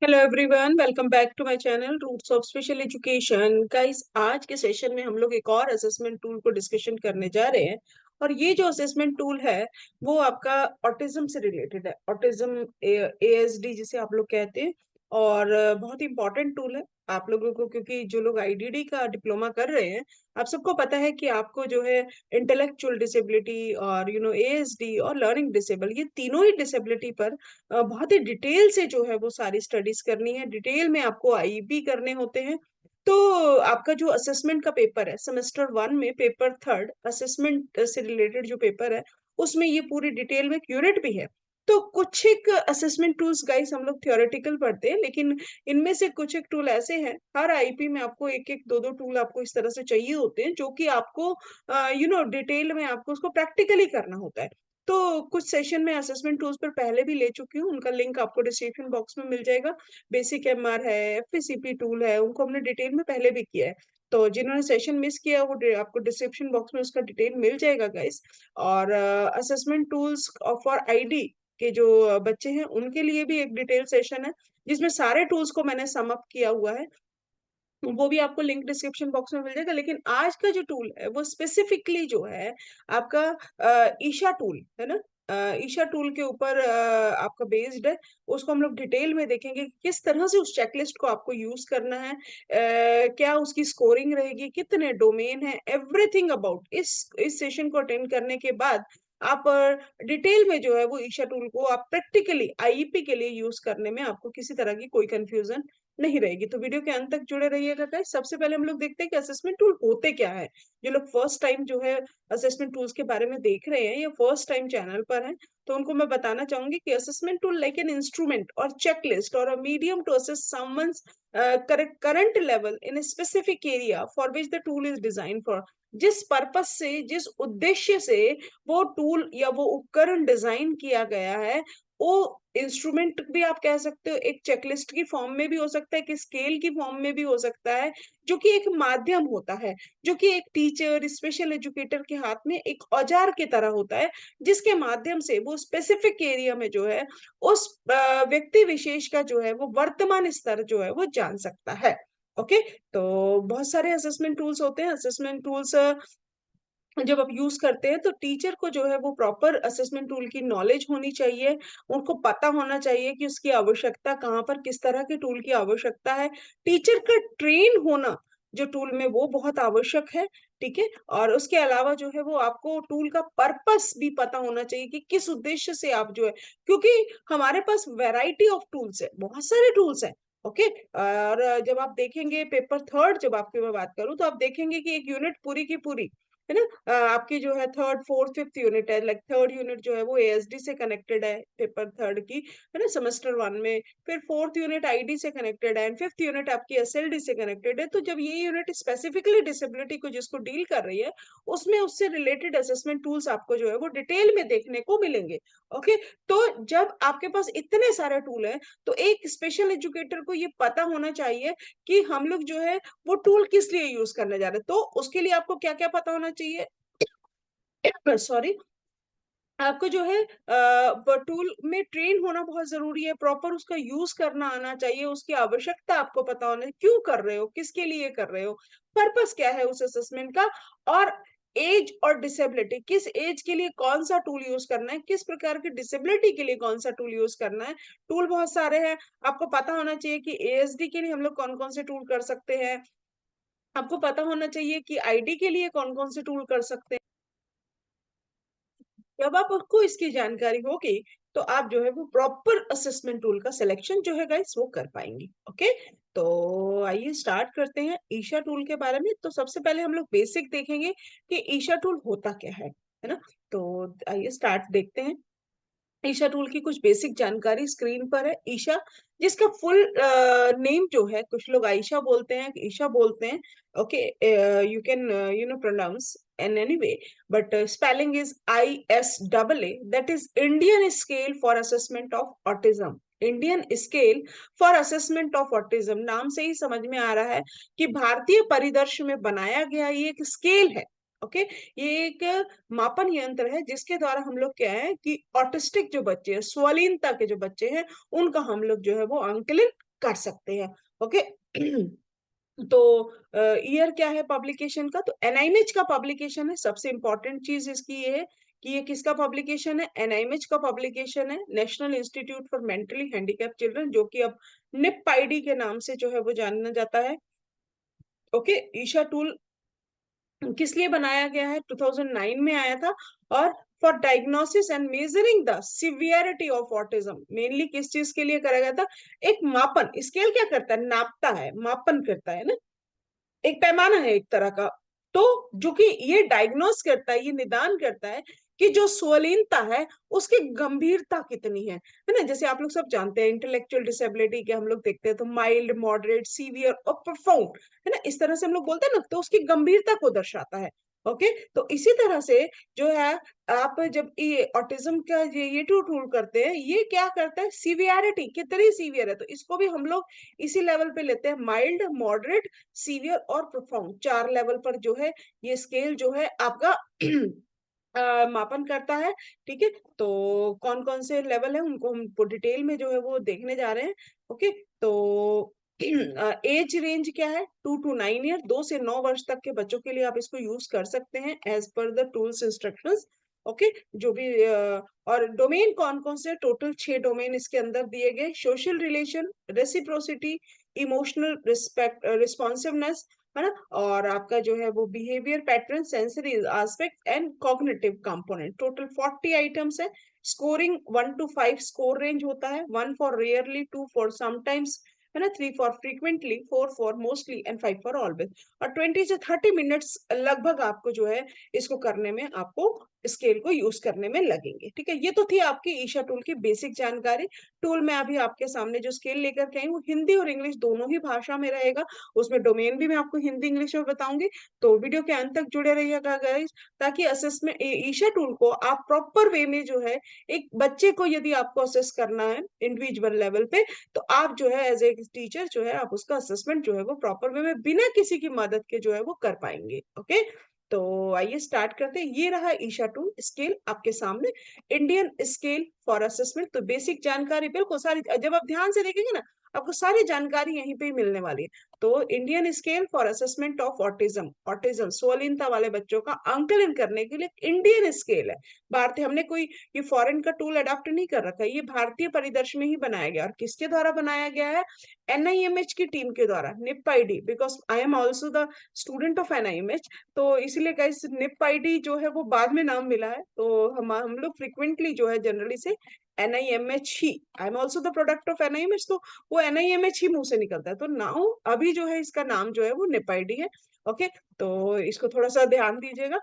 Hello everyone, welcome back to my channel roots of special education. Guys, आज के session में हम लोग एक और असेसमेंट टूल को डिस्कशन करने जा रहे हैं। और ये जो असेसमेंट टूल है वो आपका ऑटिज्म से रिलेटेड है। ऑटिज्म एएसडी जिसे आप लोग कहते हैं। और बहुत ही इंपॉर्टेंट टूल है आप लोगों को, क्योंकि जो लोग आईडीडी का डिप्लोमा कर रहे हैं, आप सबको पता है कि आपको जो है इंटेलेक्चुअल डिसेबिलिटी और एएसडी और लर्निंग डिसेबल, ये तीनों ही डिसेबिलिटी पर बहुत ही डिटेल से जो है वो सारी स्टडीज करनी है। डिटेल में आपको आईईपी करने होते हैं। तो आपका जो असेसमेंट का पेपर है सेमेस्टर 1 में, पेपर थर्ड असेसमेंट से रिलेटेड जो पेपर है, उसमें ये पूरी डिटेल में यूनिट भी है। तो कुछ एक असेसमेंट टूल्स गाइस हम लोग थियोरेटिकल पढ़ते हैं, लेकिन इनमें से कुछ एक टूल ऐसे हैं, हर आईपी में आपको एक एक दो दो टूल आपको इस तरह से चाहिए होते हैं, जो कि आपको डिटेल में आपको उसको प्रैक्टिकली करना होता है। तो कुछ सेशन में असेसमेंट टूल्स पर पहले भी ले चुकी हूँ, उनका लिंक आपको डिस्क्रिप्शन बॉक्स में मिल जाएगा। बेसिक एमआर है, एफसीपी टूल है, उनको हमने डिटेल में पहले भी किया है। तो जिन्होंने सेशन मिस किया वो आपको डिस्क्रिप्शन बॉक्स में उसका डिटेल मिल जाएगा गाइस। और असेसमेंट टूल्स फॉर आईडी के जो बच्चे हैं उनके लिए भी एक डिटेल सेशन है, जिसमें सारे टूल्स को मैंने सम अप किया हुआ है। वो भी आपको लिंक डिस्क्रिप्शन बॉक्स में मिल जाएगा। लेकिन आज का जो टूल है वो स्पेसिफिकली जो है आपका ईशा टूल है ना। ईशा टूल के ऊपर आपका बेस्ड है। उसको हम लोग डिटेल में देखेंगे कि किस तरह से उस चेकलिस्ट को आपको यूज करना है, क्या उसकी स्कोरिंग रहेगी, कितने डोमेन है, एवरीथिंग अबाउट। इस सेशन को अटेंड करने के बाद आप डिटेल में जो है वो ईशा टूल को आप प्रैक्टिकली आईईपी के लिए यूज करने में आपको किसी तरह की कोई कंफ्यूजन नहीं रहेगी। तो वीडियो के अंत तक जुड़े रहिएगा गाइस। सबसे पहले हम लोग देखते हैं कि असेसमेंट टूल होते क्या है। जो लोग फर्स्ट टाइम जो है असेसमेंट टूल्स के बारे में देख रहे हैं या फर्स्ट टाइम चैनल पर हैं, तो उनको मैं बताना चाहूंगी कि assessment tool like an instrument और चेकलिस्ट और a medium to assess someone's current level in a specific area for which the tool is design for. जिस पर्पस से, जिस उद्देश्य से वो टूल या वो उपकरण डिजाइन किया गया है, वो इंस्ट्रूमेंट भी आप कह सकते हो, एक चेकलिस्ट की फॉर्म में भी हो सकता है, एक स्केल की फॉर्म में भी हो सकता है, जो कि एक माध्यम होता है, जो कि एक टीचर स्पेशल एजुकेटर के हाथ में एक औजार की तरह होता है, जिसके माध्यम से वो स्पेसिफिक एरिया में जो है उस व्यक्ति विशेष का जो है वो वर्तमान स्तर जो है वो जान सकता है। ओके। तो बहुत सारे असेसमेंट टूल्स होते हैं। असेसमेंट टूल्स जब आप यूज करते हैं तो टीचर को जो है वो प्रॉपर असेसमेंट टूल की नॉलेज होनी चाहिए। उनको पता होना चाहिए कि उसकी आवश्यकता कहाँ पर, किस तरह के टूल की आवश्यकता है। टीचर का ट्रेन होना जो टूल में, वो बहुत आवश्यक है। ठीक है। और उसके अलावा जो है वो आपको टूल का पर्पस भी पता होना चाहिए कि किस उद्देश्य से आप जो है, क्योंकि हमारे पास वैरायटी ऑफ टूल्स है, बहुत सारे टूल्स हैं। ओके। और जब आप देखेंगे पेपर थर्ड, जब आपकी मैं बात करूं, तो आप देखेंगे कि एक यूनिट पूरी की पूरी है ना, आपकी जो है थर्ड फोर्थ फिफ्थ यूनिट है। लाइक थर्ड यूनिट जो है वो एएसडी से कनेक्टेड है पेपर थर्ड की, है ना, सेमेस्टर 1 में। फिर फोर्थ यूनिट आईडी से कनेक्टेड है एंड फिफ्थ यूनिट आपकी एसएलडी से कनेक्टेड है। तो जब ये यूनिट स्पेसिफिकली डिसेबिलिटी को जिसको डील कर रही है, उसमें उससे रिलेटेड असेसमेंट टूल्स आपको जो है वो डिटेल में देखने को मिलेंगे। ओके। तो जब आपके पास इतने सारे टूल हैं, तो एक स्पेशल एजुकेटर को ये पता होना चाहिए कि हम लोग जो है वो टूल किस लिए यूज करने जा रहे हैं। तो उसके लिए आपको क्या क्या पता होना चाहिए। सॉरी। आपको जो है टूल में ट्रेन होना बहुत जरूरी है, प्रॉपर उसका यूज करना आना चाहिए, उसकी आवश्यकता आपको पता होना, क्यों कर रहे हो, किसके लिए कर रहे हो, पर्पस क्या है उस असेसमेंट का। और एज और डिसेबिलिटी, किस एज के लिए कौन सा टूल यूज करना है, किस प्रकार की डिसेबिलिटी के लिए कौन सा टूल यूज करना है। टूल बहुत सारे हैं। आपको पता होना चाहिए कि एएसडी के लिए हम लोग कौन कौन से टूल कर सकते हैं। आपको पता होना चाहिए कि आईडी के लिए कौन कौन से टूल कर सकते हैं। जब आपको इसकी जानकारी होगी, तो आप जो है वो प्रॉपर असेसमेंट टूल का सिलेक्शन जो है गाइस वो कर पाएंगे। ओके। तो आइए स्टार्ट करते हैं ईशा टूल के बारे में। तो सबसे पहले हम लोग बेसिक देखेंगे कि ईशा टूल होता क्या है ना। तो आइए स्टार्ट देखते हैं। ईशा टूल की कुछ बेसिक जानकारी स्क्रीन पर है। ईशा, जिसका फुल नेम जो है, कुछ लोग आयशा बोलते हैं, ईशा बोलते हैं। Okay. You can pronounce in any way, but spelling is ISAA, that is Indian Scale for Assessment of Autism। Indian scale for assessment of autism, नाम से ही समझ में आ रहा है कि भारतीय परिदृश्य में बनाया गया ये एक स्केल है। ओके। ये एक मापन यंत्र है जिसके द्वारा हम लोग क्या है कि ऑटिस्टिक जो बच्चे हैं, स्वलीनता के जो बच्चे हैं, उनका हम लोग जो है वो आंकलन कर सकते हैं। ओके। तो ईयर क्या है पब्लिकेशन का, तो एनआईएमएच का पब्लिकेशन है। सबसे इंपॉर्टेंट चीज इसकी ये है कि ये किसका पब्लिकेशन है, एनआईएमएच का पब्लिकेशन है, national institute for mentally handicap children, जो कि अब निप के नाम से जो है वो जाना जाता है। ओके। ईशा टूल किस लिए बनाया गया है, 2009 में आया था, और for diagnosis and measuring the severity of autism. Mainly किस चीज के लिए करा गया था, एक मापन, स्केल क्या करता है, नापता है, मापन करता है ना, एक पैमाना है एक तरह का। तो जो कि ये डायग्नोस करता है, ये निदान करता है कि जो स्वलीनता है उसकी गंभीरता कितनी है ना। जैसे आप लोग सब जानते हैं इंटेलेक्चुअल डिसेबिलिटी के हम लोग देखते हैं तो माइल्ड, मॉडरेट, सीवियर और प्रोफाउंड, है ना, इस तरह से हम लोग बोलते हैं ना, तो उसकी गंभीरता को दर्शाता है। ओके। तो इसी तरह से जो है, आप जब ये ऑटिज्म का ये टू टूल करते हैं, ये क्या करता है, सीवियरिटी कितनी सीवियर है, तो इसको भी हम लोग इसी लेवल पे लेते हैं, माइल्ड, मॉडरेट, सीवियर और प्रोफाउंड, 4 लेवल पर जो है ये स्केल जो है आपका मापन करता है। ठीक है। तो कौन कौन से लेवल है उनको हम डिटेल में जो है वो देखने जा रहे हैं। ओके। तो एज रेंज क्या है, 2 to 9 ईयर, 2 से 9 वर्ष तक के बच्चों के लिए आप इसको यूज कर सकते हैं as per the tools instructions. Okay. जो भी और डोमेन कौन कौन से, टोटल 6 डोमेन इसके अंदर दिए गए, social relation, reciprocity, emotional respect, responsiveness, है ना, और आपका जो है वो behaviour pattern, sensory aspect and cognitive component. Total 40 items है। स्कोरिंग 1 to 5 स्कोर रेंज होता है, 1 फॉर रेयरली, 2 फॉर समटाइम्स, है ना, 3 for frequently, 4 for mostly and 5 for always. और 20 से 30 मिनट्स लगभग आपको जो है इसको करने में, आपको स्केल को यूज करने में लगेंगे। ठीक है। ये तो थी आपकी ईशा टूल की बेसिक जानकारी। टूल में अभी आपके सामने जो स्केल लेकर के आई वो हिंदी और इंग्लिश दोनों ही भाषा में रहेगा। उसमें डोमेन भी मैं आपको हिंदी इंग्लिश में बताऊंगी। तो वीडियो के अंत तक जुड़े रहिएगा गाइस, ताकि असेसमेंट ईशा टूल को आप प्रॉपर वे में जो है, एक बच्चे को यदि आपको असेस करना है इंडिविजुअल लेवल पे, तो आप जो है एज ए टीचर जो है आप उसका असेसमेंट जो है वो प्रॉपर वे में बिना किसी की मदद के जो है वो कर पाएंगे। ओके। तो आइए स्टार्ट करते हैं। ये रहा ईशा टूल स्केल आपके सामने, इंडियन स्केल फॉर असेसमेंट। तो बेसिक जानकारी बिल्कुल सारी, जब आप ध्यान से देखेंगे ना, आपको सारी जानकारी यहीं पे ही मिलने वाली है। तो Indian scale for assessment of autism, autism स्वलीनता वाले बच्चों का आंकलन करने के लिए इंडियन स्केल है। भारतीय, हमने कोई ये फॉरेन का टूल अडॉप्ट नहीं कर रखा है, ये भारतीय परिदृश्य में ही बनाया गया। और किसके द्वारा बनाया गया है, एनआईएमएच की टीम के द्वारा, NIEPID, because I am also the student of NIMH. तो इसलिए गाइस निप आईडी जो है वो बाद में नाम मिला है, तो हम लोग फ्रिक्वेंटली जो है जनरली से एनआईएमएच ही, I am also the product of NIMH, तो वो एनआईएमएच ही मुंह से निकलता है। तो नाउ अभी जो है इसका नाम जो है वो निप आईडी है। ओके। तो इसको थोड़ा सा ध्यान दीजिएगा,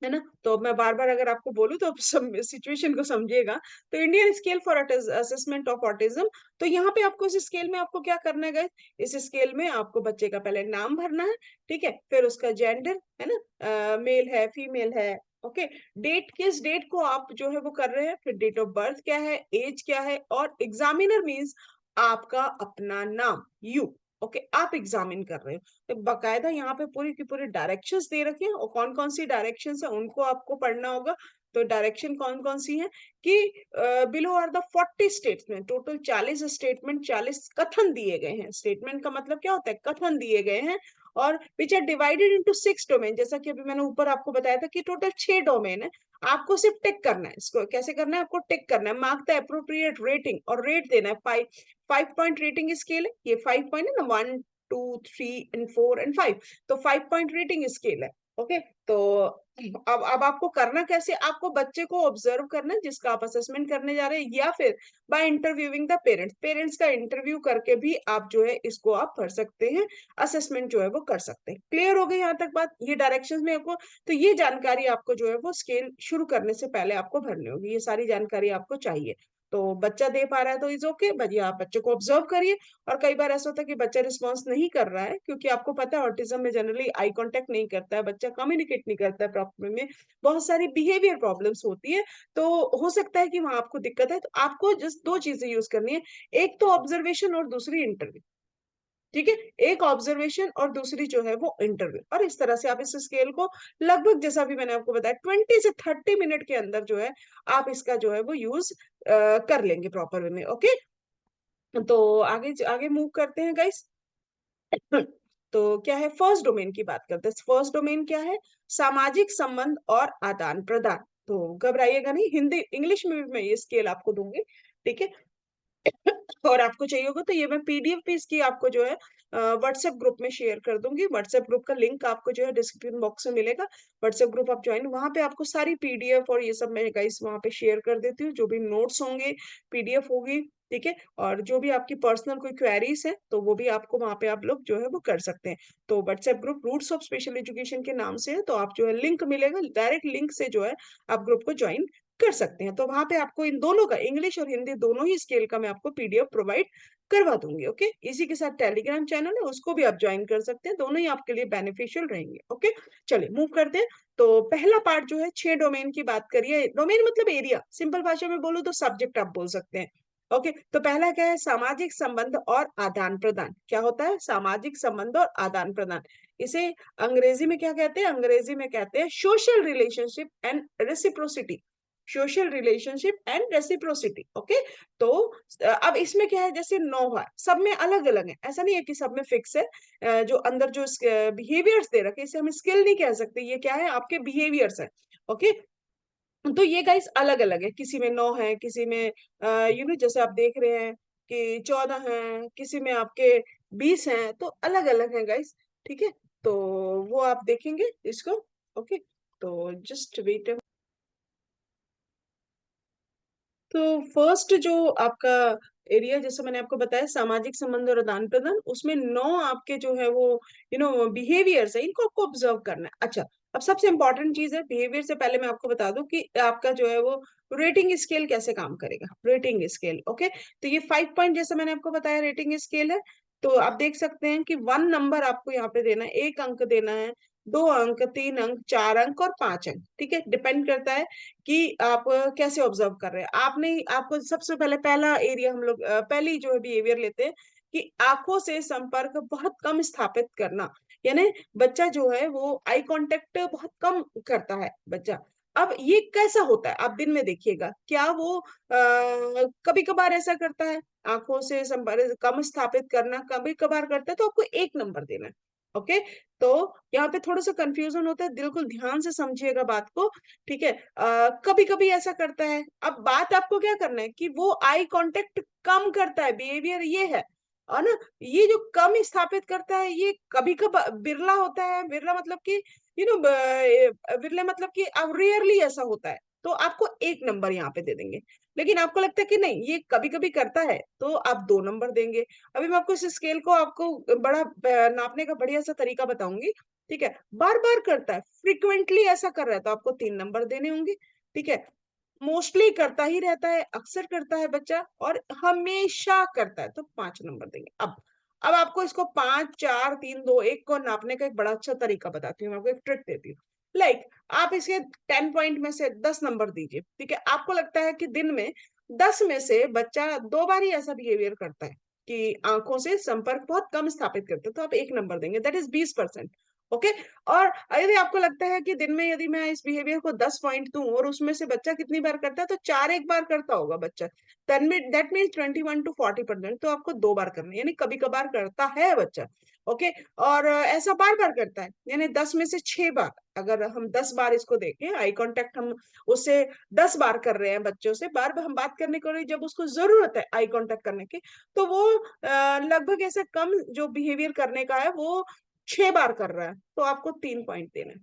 है ना। तो मैं बार बार अगर आपको बोलूं तो आप सिचुएशन को समझिएगा। तो Indian scale for assessment of autism, तो यहाँ पे आपको इस स्केल में आपको क्या करना है guys? इस स्केल में आपको बच्चे का पहले नाम भरना है। ठीक है। फिर उसका जेंडर, है ना, मेल है, फीमेल है। ओके। डेट, किस डेट को आप जो है वो कर रहे हैं, फिर डेट ऑफ बर्थ क्या है, एज क्या है, और एग्जामिनर मीन्स आपका अपना नाम, यू। ओके। आप एग्जामिन कर रहे हो, तो बकायदा यहाँ पे पूरी की पूरी डायरेक्शंस दे रखी है, और कौन कौन सी डायरेक्शंस है उनको आपको पढ़ना होगा। तो डायरेक्शन कौन कौन सी है कि below are the 40 statement, total 40 statement, 40 कथन दिए गए हैं। स्टेटमेंट का मतलब क्या होता है, कथन दिए गए हैं। और which are divided into 6 domain, जैसा कि अभी मैंने ऊपर आपको बताया था कि टोटल 6 डोमेन है। आपको सिर्फ टिक करना है, इसको कैसे करना है, आपको टिक करना है, मार्क द अप्रोप्रिएट रेटिंग, और रेट देना है। 5 पॉइंट रेटिंग स्केल है, ये 5 पॉइंट है ना, 1, 2, 3 and 4 and 5, तो 5 पॉइंट रेटिंग स्केल है। ओके। तो अब आपको करना कैसे, आपको बच्चे को ऑब्जर्व करना है जिसका आप असेसमेंट करने जा रहे हैं, या फिर by interviewing the parents, parents का इंटरव्यू करके भी आप जो है इसको आप कर सकते हैं, असेसमेंट जो है वो कर सकते हैं। क्लियर हो गई यहाँ तक बात, ये डायरेक्शंस में आपको, तो ये जानकारी आपको जो है वो स्केल शुरू करने से पहले आपको भरनी होगी, ये सारी जानकारी आपको चाहिए। तो बच्चा दे पा रहा है तो इज ओके, भैया आप बच्चे को ऑब्जर्व करिए। और कई बार ऐसा होता है कि बच्चा रिस्पॉन्स नहीं कर रहा है, क्योंकि आपको पता है ऑटिज्म में जनरली आई कांटेक्ट नहीं करता है बच्चा, कम्युनिकेट नहीं करता है प्रॉपर में, बहुत सारी बिहेवियर प्रॉब्लम्स होती है। तो हो सकता है कि वहां आपको दिक्कत है, तो आपको जस्ट 2 चीजें यूज करनी है, एक तो ऑब्जर्वेशन और दूसरी इंटरव्यू। ठीक है। एक ऑब्जर्वेशन और दूसरी जो है वो इंटरव्यू, और इस तरह से आप इस स्केल को लगभग, जैसा भी मैंने आपको बताया, 20 से 30 मिनट के अंदर जो है आप इसका जो है वो यूज कर लेंगे प्रॉपर वे में। ओके। तो आगे आगे मूव करते हैं गाइस। तो क्या है, फर्स्ट डोमेन की बात करते हैं। फर्स्ट डोमेन क्या है, सामाजिक संबंध और आदान प्रदान। तो घबराइएगा नहीं, हिंदी इंग्लिश में भी मैं ये स्केल आपको दूंगी, ठीक है। और आपको चाहिए होगा तो ये मैं पीडीएफ भी इसकी आपको जो है व्हाट्सएप ग्रुप में शेयर कर दूंगी। व्हाट्सएप ग्रुप का लिंक आपको जो है डिस्क्रिप्शन बॉक्स में मिलेगा। व्हाट्सएप ग्रुप आप ज्वाइन, वहां पे आपको सारी पीडीएफ और ये सब मैं गाइस वहां पे शेयर कर देती हूँ, जो भी नोट्स होंगे, पीडीएफ होगी, ठीक है। और जो भी आपकी पर्सनल कोई क्वेरीज है तो वो भी आपको वहां पे आप लोग जो है वो कर सकते हैं। तो WhatsApp group roots of special education के नाम से है, तो आप जो है लिंक मिलेगा, डायरेक्ट लिंक से जो है आप ग्रुप को ज्वाइन कर सकते हैं। तो वहां पे आपको इन दोनों का, इंग्लिश और हिंदी दोनों ही स्केल का मैं आपको पीडीएफ प्रोवाइड करवा दूंगी। ओके, इसी के साथ टेलीग्राम चैनल है, उसको भी आप ज्वाइन कर सकते हैं, दोनों ही आपके लिए बेनिफिशियल रहेंगे। ओके, चलिए मूव करते हैं। तो पहला पार्ट जो है 6 डोमेन की बात करिए। डोमेन मतलब एरिया, सिंपल भाषा में बोलूं तो सब्जेक्ट आप बोल सकते हैं। ओके, तो पहला क्या है, सामाजिक संबंध और आदान प्रदान। क्या होता है सामाजिक संबंध और आदान प्रदान? इसे अंग्रेजी में क्या कहते हैं, अंग्रेजी में कहते हैं social relationship and reciprocity. Social relationship and reciprocity. Okay, तो अब इसमें क्या है, जैसे 9 है, सब में अलग अलग है, ऐसा नहीं है कि सब में फिक्स है। जो अंदर जो बिहेवियर्स दे रखे, इसे हम स्किल नहीं कह सकते, ये क्या है, आपके बिहेवियर्स है। ओके, तो ये गाइस अलग अलग है, किसी में 9 है, किसी में जैसे आप देख रहे हैं कि 14 है, किसी में आपके 20 हैं, तो अलग अलग है गाइस, ठीक है। तो वो आप देखेंगे इसको। ओके, तो जस्ट वेट। तो फर्स्ट जो आपका एरिया, जैसे मैंने आपको बताया, सामाजिक संबंध और आदान प्रदान, उसमें 9 आपके जो है वो बिहेवियर्स है, इनको आपको ऑब्जर्व करना है। अच्छा, अब सबसे इंपॉर्टेंट चीज है, बिहेवियर से पहले मैं आपको बता दूं कि आपका जो है वो रेटिंग स्केल कैसे काम करेगा। रेटिंग स्केल, ओके, तो ये 5 पॉइंट जैसे मैंने आपको बताया रेटिंग स्केल है। तो आप देख सकते हैं कि 1 नंबर आपको यहाँ पे देना है, 1 अंक देना है, 2 अंक, 3 अंक, 4 अंक और 5 अंक, ठीक है। डिपेंड करता है कि आप कैसे ऑब्जर्व कर रहे हैं। आपने आपको सबसे पहले पहला एरिया हम लोग पहली जो है बिहेवियर लेते हैं कि आंखों से संपर्क बहुत कम स्थापित करना। यानी बच्चा जो है वो आई कांटेक्ट बहुत कम करता है बच्चा। अब ये कैसा होता है, आप दिन में देखिएगा, क्या वो कभी कभार ऐसा करता है, आंखों से संपर्क कम स्थापित करना कभी कभार करता है, तो आपको 1 नंबर देना है। ओके, तो यहाँ पे थोड़ा सा कंफ्यूजन होता है, बिल्कुल ध्यान से समझिएगा बात को, ठीक है। कभी कभी ऐसा करता है, अब बात आपको क्या करना है कि वो आई कांटेक्ट कम करता है, बिहेवियर ये है, और ना ये जो कम स्थापित करता है ये कभी कभी बिरला होता है। बिरला मतलब कि बिरला मतलब कि अब रेयरली ऐसा होता है, तो आपको 1 नंबर यहाँ पे दे देंगे। लेकिन आपको लगता है कि नहीं ये कभी कभी करता है, तो आप 2 नंबर देंगे। अभी मैं आपको इस स्केल को आपको बड़ा नापने का बढ़िया सा तरीका बताऊंगी, ठीक है। बार बार करता है, फ्रिक्वेंटली ऐसा कर रहा है, तो आपको 3 नंबर देने होंगे, ठीक है। मोस्टली करता ही रहता है, अक्सर करता है बच्चा, और हमेशा करता है, तो 5 नंबर देंगे। अब आपको इसको 5 4 3 2 1 को नापने का एक बड़ा अच्छा तरीका बताती हूँ, मैं आपको एक ट्रिक देती हूँ। लाइक आप इसके 10 पॉइंट में से 10 नंबर दीजिए, ठीक है। आपको लगता है कि दिन में 10 में से बच्चा 2 बार ही ऐसा बिहेवियर करता है कि आंखों से संपर्क बहुत कम स्थापित करते हैं, तो आप 1 नंबर देंगे, दैट इज 20%। ओके, और यदि आपको लगता है कि दिन में यदि मैं इस बिहेवियर को 10 पॉइंट दूं और उसमें से बच्चा कितनी बार करता है, तो 4 एक बार करता होगा बच्चा, दैट मीन 21 to 40%, तो आपको 2 बार करना है, यानी कभी कभार करता है बच्चा। ओके, और ऐसा बार बार करता है, यानी 10 में से 6 बार, अगर हम 10 बार इसको देखें, आई कांटेक्ट हम उससे 10 बार कर रहे हैं, बच्चों से बार बार हम बात करने को, जब उसको जरूरत है आई कांटेक्ट करने की, तो वो लगभग ऐसा कम जो बिहेवियर करने का है वो 6 बार कर रहा है, तो आपको 3 पॉइंट देना है।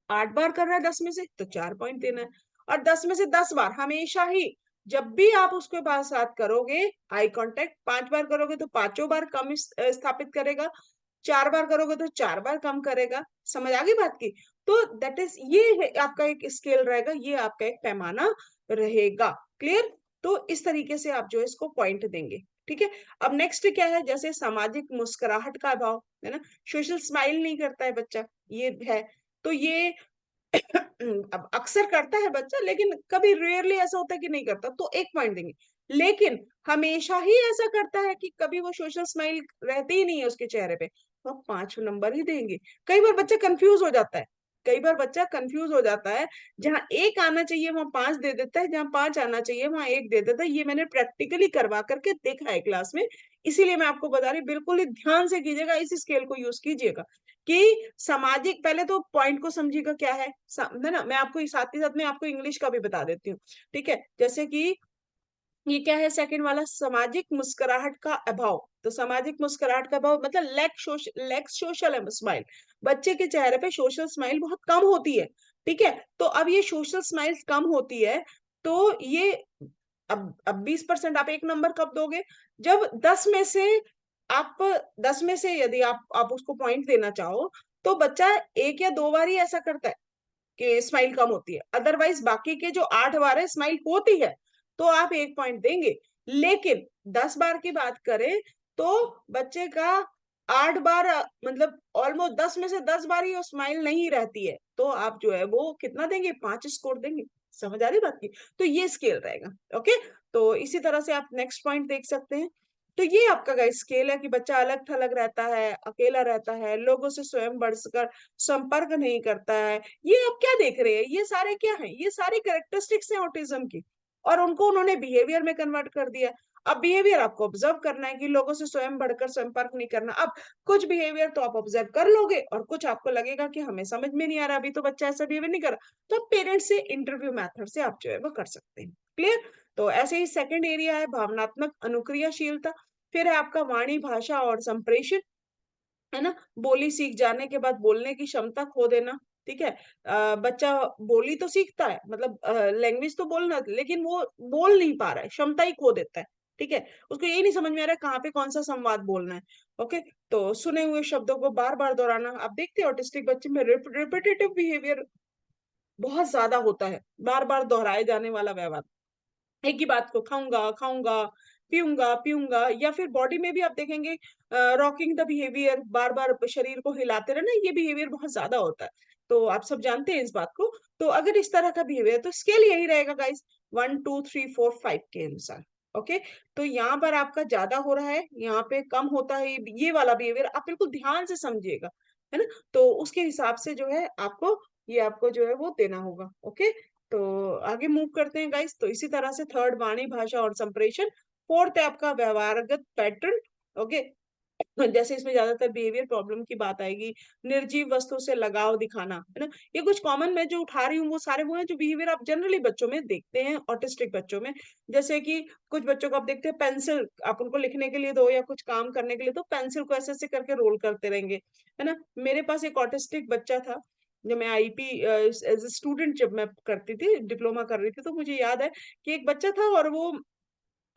8 बार कर रहा है 10 में से, तो 4 पॉइंट देना है। और 10 में से 10 बार हमेशा ही, जब भी आप उसके पास साथ करोगे आई कांटेक्ट, 5 बार करोगे तो 5 बार कम स्थापित करेगा, 4 बार करोगे तो 4 बार कम करेगा। समझ आ गई बात की? तो दैट इज, ये है आपका एक स्केल रहेगा, ये आपका एक पैमाना रहेगा। क्लियर? तो इस तरीके से आप जो है इसको पॉइंट देंगे, ठीक है। अब नेक्स्ट क्या है, जैसे सामाजिक मुस्कुराहट का अभाव, है ना, सोशल स्माइल नहीं करता है बच्चा, ये है। तो ये अब अक्सर करता है बच्चा, लेकिन कभी रेयरली ऐसा होता है कि नहीं करता, तो 1 पॉइंट देंगे। लेकिन हमेशा ही ऐसा करता है कि कभी वो सोशल स्माइल रहती ही नहीं है उसके चेहरे पे, तो आप 5 नंबर ही देंगे। कई बार बच्चा कंफ्यूज हो जाता है, कई बार बच्चा कंफ्यूज हो जाता है, जहां 1 आना चाहिए वहां 5 दे देता है, जहां 5 आना चाहिए वहां 1 दे देता है। ये मैंने प्रैक्टिकली करवा करके देखा है क्लास में, इसीलिए मैं आपको बता रही, बिल्कुल ही ध्यान से कीजिएगा, इस स्केल को यूज कीजिएगा कि सामाजिक, पहले तो पॉइंट को समझिएगा क्या है ना। मैं आपको साथ ही साथ में आपको इंग्लिश का भी बता देती हूँ, ठीक है। जैसे कि ये क्या है, सेकंड वाला, सामाजिक मुस्कुराहट का अभाव। तो सामाजिक मुस्कुराहट का अभाव मतलब लैक सोशल स्माइल, बच्चे के चेहरे पे सोशल स्माइल बहुत कम होती है, ठीक है। तो अब ये सोशल स्माइल कम होती है, तो ये अब 20% आप एक नंबर कब दोगे, जब 10 में से आप 10 में से यदि आप उसको पॉइंट देना चाहो, तो बच्चा 1 या 2 बार ही ऐसा करता है कि स्माइल कम होती है, अदरवाइज बाकी के जो 8 बार है स्माइल होती है, तो आप 1 पॉइंट देंगे। लेकिन 10 बार की बात करें तो बच्चे का 8 बार मतलब ऑलमोस्ट 10 में से 10 बार ही वो स्माइल नहीं रहती है, तो आप जो है वो कितना देंगे, 5 स्कोर देंगे। समझ आ रही बात की? तो ये स्केल रहेगा, ओके। तो इसी तरह से आप नेक्स्ट पॉइंट देख सकते हैं। तो ये आपका गाइस स्केल है कि बच्चा अलग थलग रहता है, अकेला रहता है, लोगों से स्वयं बढ़कर संपर्क नहीं करता है। ये आप क्या देख रहे हैं, ये सारे क्या हैं, ये सारी कैरेक्टरिस्टिक्स हैं ऑटिज्म की, और उनको उन्होंने बिहेवियर में कन्वर्ट कर दिया। अब बिहेवियर आपको ऑब्जर्व करना है कि लोगों से स्वयं बढ़कर संपर्क नहीं करना। अब कुछ बिहेवियर तो आप ऑब्जर्व कर लोगे और कुछ आपको लगेगा कि हमें समझ में नहीं आ रहा, अभी तो बच्चा ऐसा बिहेवियर नहीं कर रहा, तो आप पेरेंट्स से इंटरव्यू मेथड से आप जो है वो कर सकते हैं। क्लियर? तो ऐसे ही सेकंड एरिया है भावनात्मक अनुक्रियाशीलता, फिर है आपका वाणी भाषा और संप्रेषण, है ना? बोली सीख जाने के बाद बोलने की क्षमता खो देना, ठीक है? बच्चा बोली तो सीखता है, मतलब लैंग्वेज तो बोलना, लेकिन वो बोल नहीं पा रहा है, क्षमता ही खो देता है, ठीक है? उसको यही नहीं समझ में आ रहा है कहाँ पे कौन-सा संवाद बोलना है, ओके? तो सुने हुए शब्दों को बार-बार दोहराना, आप देखते हैं ऑटिस्टिक बच्चे में रिपिटिटिव बिहेवियर बहुत ज़्यादा होता है, बार-बार दोहराए जाने वाला व्यवहार। एक ही बात को खाऊँगा, खाऊँगा, पीऊँगा, पीऊँगा, या फिर बॉडी में भी आप देखेंगे रॉकिंग द बिहेवियर, बार-बार शरीर को हिलाते रहना, ये बिहेवियर बहुत ज़्यादा होता है। तो आप सब जानते हैं इस बात को। तो अगर इस तरह का बिहेवियर है तो स्केल यही रहेगा गाइस, 1, 2, 3, 4, 5 के अनुसार। ओके? तो यहाँ पर आपका ज़्यादा हो रहा है, यहाँ पे कम होता है, ये वाला बिहेवियर आप बिल्कुल ध्यान से समझिएगा, है ना? तो उसके हिसाब से जो है आपको जो है वो देना होगा। ओके? तो आगे मूव करते हैं गाइस। तो इसी तरह से थर्ड वाणी भाषा और संप्रेषण, फोर्थ है आपका व्यवहारगत पैटर्न, ओके। जैसे इसमें ज्यादातर बिहेवियर प्रॉब्लम की बात आएगी, निर्जीव वस्तु से लगाव दिखाना, है ना। ये कुछ कॉमन मैं जो उठा रही हूँ वो सारे वो हैं जो बिहेवियर आप जनरली बच्चों में देखते हैं, ऑटिस्टिक बच्चों में। जैसे कि कुछ बच्चों को आप देखते हैं, पेंसिल आप उनको लिखने के लिए दो या कुछ काम करने के लिए, तो पेंसिल को ऐसे ऐसे करके रोल करते रहेंगे, है ना। मेरे पास एक ऑटिस्टिक बच्चा था, जब मैं आईपी एज ए स्टूडेंट जब मैं करती थी, डिप्लोमा कर रही थी, तो मुझे याद है कि एक बच्चा था और वो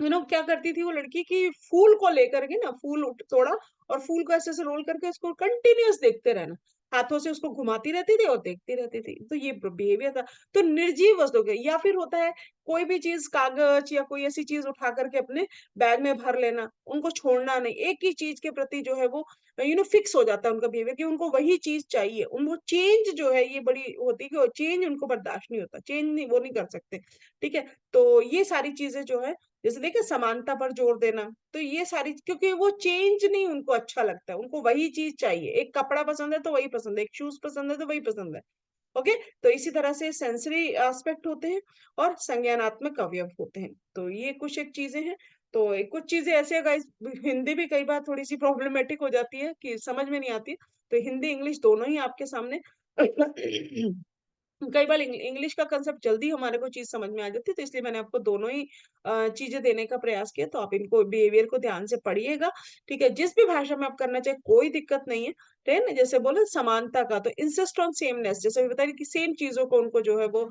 क्या करती थी वो लड़की कि फूल को लेकर के ना, फूल तोड़ा और फूल को ऐसे ऐसे रोल करके उसको कंटिन्यूअस देखते रहना, हाथों से उसको घुमाती रहती थी और देखती रहती थी, तो ये बिहेवियर था। तो निर्जीव वस्तु के, या फिर होता है कोई भी चीज, कागज या कोई ऐसी चीज उठा करके अपने बैग में भर लेना, उनको छोड़ना नहीं, एक ही चीज के प्रति जो है वो फिक्स हो जाता है उनका बिहेवियर कि उनको वही चीज चाहिए, उनको चेंज जो है ये बड़ी होती है कि चेंज उनको बर्दाश्त नहीं होता, चेंज नहीं, वो नहीं कर सकते, ठीक है। तो ये सारी चीजें जो है, जैसे देखिए समानता पर जोर देना, तो ये सारी, क्योंकि वो चेंज नहीं उनको अच्छा लगता है, उनको वही चीज चाहिए, एक कपड़ा पसंद है तो वही पसंद है, एक शूज पसंद है तो वही पसंद है, ओके। तो इसी तरह से सेंसरी एस्पेक्ट होते हैं और संज्ञानात्मक अवयव होते हैं, तो ये कुछ एक चीजें हैं। तो कुछ चीजें ऐसे है गाइस, हिंदी भी कई बार थोड़ी सी प्रॉब्लमेटिक हो जाती है कि समझ में नहीं आती है, तो हिंदी इंग्लिश दोनों ही आपके सामने कई बार इंग्लिश का कंसेप्ट जल्दी हमारे को चीज समझ में आ जाती है, तो इसलिए मैंने आपको दोनों ही चीजें देने का प्रयास किया। तो आप इनको बिहेवियर को ध्यान से पढ़िएगा, ठीक है। जिस भी भाषा में आप करना चाहे कोई दिक्कत नहीं है, ठीक है ना। जैसे बोले समानता का, तो इंसिस्ट ऑन सेमनेस, जैसे भी बताया कि सेम चीजों को उनको जो है वो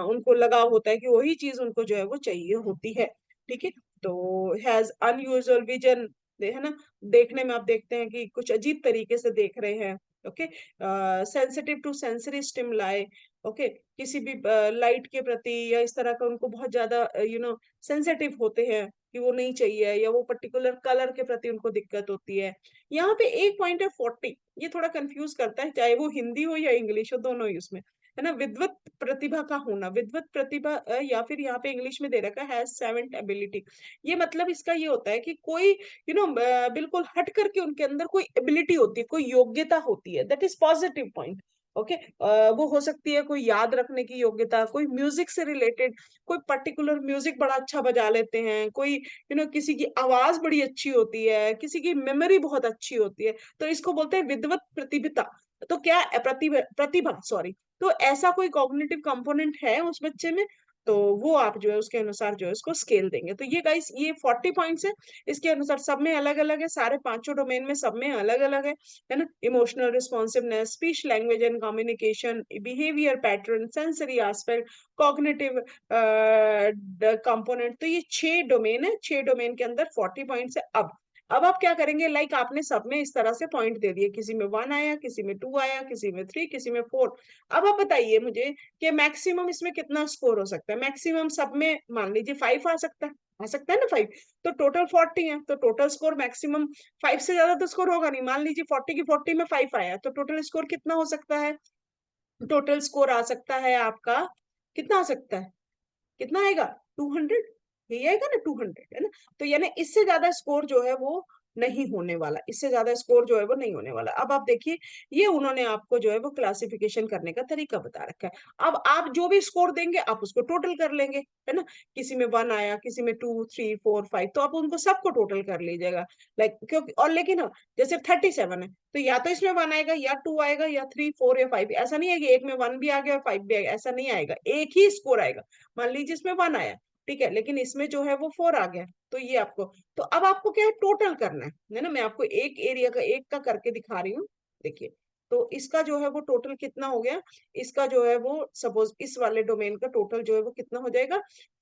उनको लगाव होता है कि वही चीज उनको जो है वो चाहिए होती है, ठीक है। तो हैज अनयूजुअल विजन, है ना, देखने में आप देखते हैं कि कुछ अजीब तरीके से देख रहे हैं, okay. Sensitive to sensory stimuli, okay, किसी भी लाइट के प्रति या इस तरह का उनको बहुत ज्यादा सेंसिटिव होते हैं कि वो नहीं चाहिए, या वो पर्टिकुलर कलर के प्रति उनको दिक्कत होती है। यहाँ पे एक पॉइंट है 40, ये थोड़ा कंफ्यूज करता है, चाहे वो हिंदी हो या इंग्लिश हो, दोनों ही उसमें, है ना। विद्वत प्रतिभा का होना, विद्वत प्रतिभा या फिर यहाँ पे इंग्लिश में दे रखा है हैज सेवेंथ एबिलिटी। ये मतलब इसका ये होता है कि कोई बिल्कुल हट करके उनके अंदर कोई एबिलिटी होती है, कोई योग्यता होती है, that is positive point, okay. वो हो सकती है कोई याद रखने की योग्यता, कोई म्यूजिक से रिलेटेड, कोई पर्टिकुलर म्यूजिक बड़ा अच्छा बजा लेते हैं, कोई किसी की आवाज बड़ी अच्छी होती है, किसी की मेमोरी बहुत अच्छी होती है, तो इसको बोलते हैं विद्वत प्रतिभा। तो क्या प्रतिभा प्रतिभा सॉरी, तो ऐसा कोई कॉग्निटिव कंपोनेंट है उस बच्चे में, तो वो आप जो है उसके अनुसार जो है उसको स्केल देंगे। तो ये गाइस ये 40 पॉइंट्स है, इसके अनुसार सब में अलग अलग है, सारे पांचों डोमेन में सब में अलग अलग है ना। Emotional responsiveness, speech language and communication, behaviour pattern, sensory aspect, cognitive component, तो ये 6 डोमेन है, 6 डोमेन के अंदर 40 पॉइंट्स है। अब आप क्या करेंगे, लाइक आपने सब में इस तरह से पॉइंट दे दिए, किसी में 1 आया, किसी में 2 आया, किसी में 3, किसी में 4। अब आप बताइए मुझे कि मैक्सिमम इसमें कितना स्कोर हो सकता है। मैक्सिमम सब में मान लीजिए 5 आ सकता है ना 5, तो टोटल 40 है, तो टोटल स्कोर मैक्सिमम 5 से ज्यादा तो स्कोर होगा नहीं। मान लीजिए 40 की 40 में 5 आया, तो टोटल स्कोर कितना हो सकता है, टोटल स्कोर आ सकता है आपका, कितना आ सकता है, कितना आएगा, 200, यही आएगा ना 200, है ना। तो यानी इससे ज्यादा स्कोर जो है वो नहीं होने वाला, इससे ज्यादा स्कोर जो है वो नहीं होने वाला। अब आप देखिए, ये उन्होंने आपको जो है वो क्लासिफिकेशन करने का तरीका बता रखा है। अब आप जो भी स्कोर देंगे आप उसको टोटल कर लेंगे, है ना। किसी में 1 आया, किसी में 2, 3, 4, 5, तो आप उनको सबको टोटल कर लीजिएगा। लाइक क्योंकि और लेकिन जैसे 37 है, तो या तो इसमें 1 आएगा, या 2 आएगा, या 3, 4 या 5। ऐसा नहीं है कि एक में 1 भी आ गया और 5 भी आएगा, ऐसा नहीं आएगा, एक ही स्कोर आएगा। मान लीजिए इसमें 1 आया, ठीक है, लेकिन इसमें जो है वो 4 आ गया, तो ये आपको, तो अब आपको क्या है, टोटल करना है ना। मैं आपको एक एरिया का एक का करके दिखा रही हूँ, देखिए। तो इसका जो है वो टोटल कितना हो गया, इसका जो है वो सपोज इस वाले डोमेन का टोटल जो है वो कितना हो जाएगा,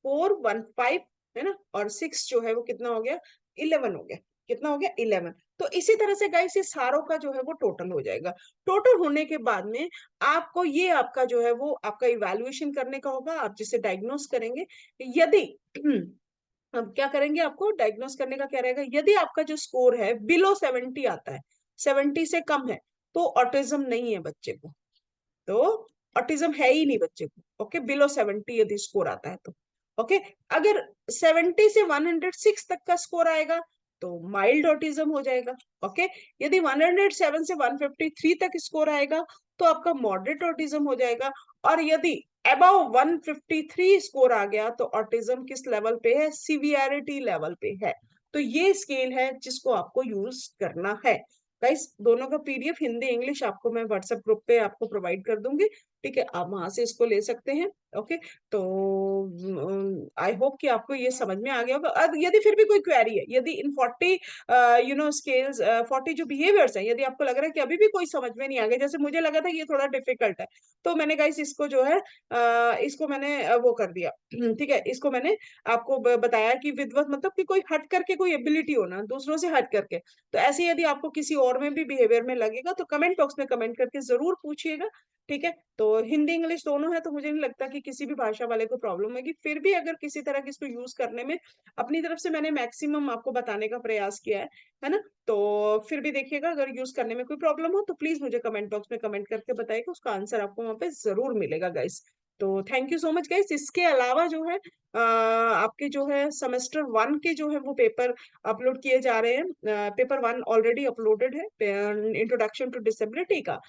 4, 1, 5, है ना, और 6 जो है वो कितना हो गया, 11 हो गया। कितना हो गया, 11। तो इसी तरह से गाइस ये सारों का जो है वो टोटल हो जाएगा। टोटल होने के बाद में आपको ये आपका जो है वो आपका इवैल्यूएशन करने का होगा, आप जिसे डायग्नोस करेंगे। यदि अब क्या करेंगे, आपको डायग्नोस करने का क्या रहेगा, यदि आपका जो स्कोर है बिलो 70 आता है, 70 से कम है, तो ऑटिज्म नहीं है बच्चे को, तो ऑटिज्म है ही नहीं बच्चे को। ओके, बिलो 70 यदि स्कोर आता है तो ओके। अगर 70 से 106 तक का स्कोर आएगा तो माइल्ड ऑटिज्म हो जाएगा। ओके, यदि 107 से 153 तक स्कोर आएगा तो आपका मॉडरेट ऑटिज्म हो जाएगा। और यदि अबव 153 स्कोर आ गया तो ऑटिज्म किस लेवल पे है, सीवियरिटी लेवल पे है। तो ये स्केल है जिसको आपको यूज करना है। गाइस दोनों का पीडीएफ हिंदी इंग्लिश आपको मैं व्हाट्सएप ग्रुप पे आपको प्रोवाइड कर दूंगी, ठीक है, आप वहां से इसको ले सकते हैं। ओके, तो आई होप कि आपको ये समझ में आ गया होगा। अब यदि फिर भी कोई क्वेरी है, यदि इन 40 स्केल्स 40 जो बिहेवियर्स हैं, यदि आपको लग रहा है कि अभी भी कोई समझ में नहीं आ गया, जैसे मुझे लगा था ये थोड़ा डिफिकल्ट है, तो मैंने गाइस इसको जो है इसको मैंने वो कर दिया ठीक है, इसको मैंने आपको बताया कि विद्वत मतलब कि कोई हट करके कोई एबिलिटी होना, दूसरों से हट करके। तो ऐसे यदि आपको किसी और में भी बिहेवियर में लगेगा तो कमेंट बॉक्स में कमेंट करके जरूर पूछिएगा, ठीक है। तो हिंदी इंग्लिश दोनों है, तो मुझे नहीं लगता कि किसी भी भाषा वाले को प्रॉब्लम होगी। फिर भी अगर किसी तरह की इसको यूज करने में अपनी तरफ से मैंने मैक्सिमम आपको बताने का प्रयास किया है ना। तो फिर भी देखिएगा, अगर यूज करने में कोई प्रॉब्लम हो तो प्लीज मुझे कमेंट बॉक्स में कमेंट करके बताइएगा, उसका आंसर आपको वहां पे जरूर मिलेगा गाइस। तो thank you so much guys. इसके अलावा जो है आपके जो है सेमेस्टर 1 के जो है वो पेपर अपलोड किए जा रहे हैं। पेपर 1 ऑलरेडी अपलोडेड है, इंट्रोडक्शन टू डिसेबिलिटी का।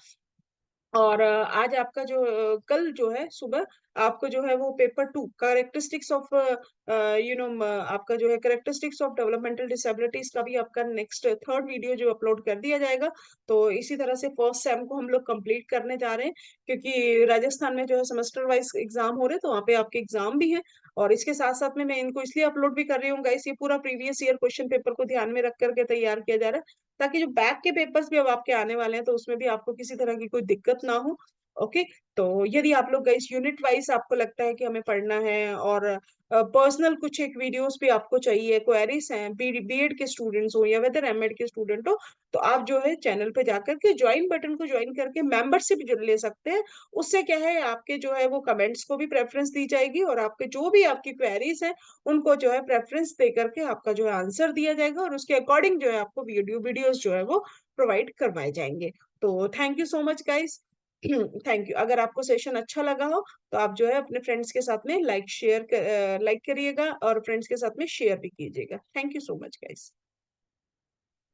और आज आपका जो कल जो है सुबह आपको जो है वो पेपर 2 कैरेक्टरिस्टिक्स ऑफ आपका जो है कैरेक्टरिस्टिक्स ऑफ डेवलपमेंटल डिसेबिलिटीज का भी आपका नेक्स्ट थर्ड वीडियो जो अपलोड कर दिया जाएगा। तो इसी तरह से फर्स्ट सेम को हम लोग कंप्लीट करने जा रहे हैं, क्योंकि राजस्थान में जो है सेमेस्टर वाइज एग्जाम हो रहे हैं, तो वहाँ पे आपके एग्जाम भी है। और इसके साथ साथ में मैं इनको इसलिए अपलोड भी कर रही हूँ गाइस, ये पूरा प्रीवियस ईयर क्वेश्चन पेपर को ध्यान में रख करके तैयार किया जा रहा है, ताकि जो बैक के पेपर्स भी अब आपके आने वाले हैं तो उसमें भी आपको किसी तरह की कोई दिक्कत ना हो। ओके, तो यदि आप लोग गाइस यूनिट वाइज आपको लगता है कि हमें पढ़ना है और पर्सनल कुछ एक वीडियोस भी आपको चाहिए, क्वेरीज हैं, बीएड के स्टूडेंट्स हो या वेदर एमएड के स्टूडेंट हो, तो आप जो है चैनल पे जाकर के ज्वाइन बटन को ज्वाइन करके मेंबरशिप जुड़ ले सकते हैं। उससे क्या है, आपके जो है वो कमेंट्स को भी प्रेफरेंस दी जाएगी और आपके जो भी आपकी क्वेरीज हैं उनको जो है प्रेफरेंस दे करके आपका जो है आंसर दिया जाएगा, और उसके अकॉर्डिंग जो है आपको वीडियोस जो है वो प्रोवाइड करवाए जाएंगे। तो thank you so much guys. Thank you. अगर आपको सेशन अच्छा लगा हो तो आप जो है अपने फ्रेंड्स के साथ में लाइक करिएगा और फ्रेंड्स के साथ में शेयर भी कीजिएगा। Thank you so much guys.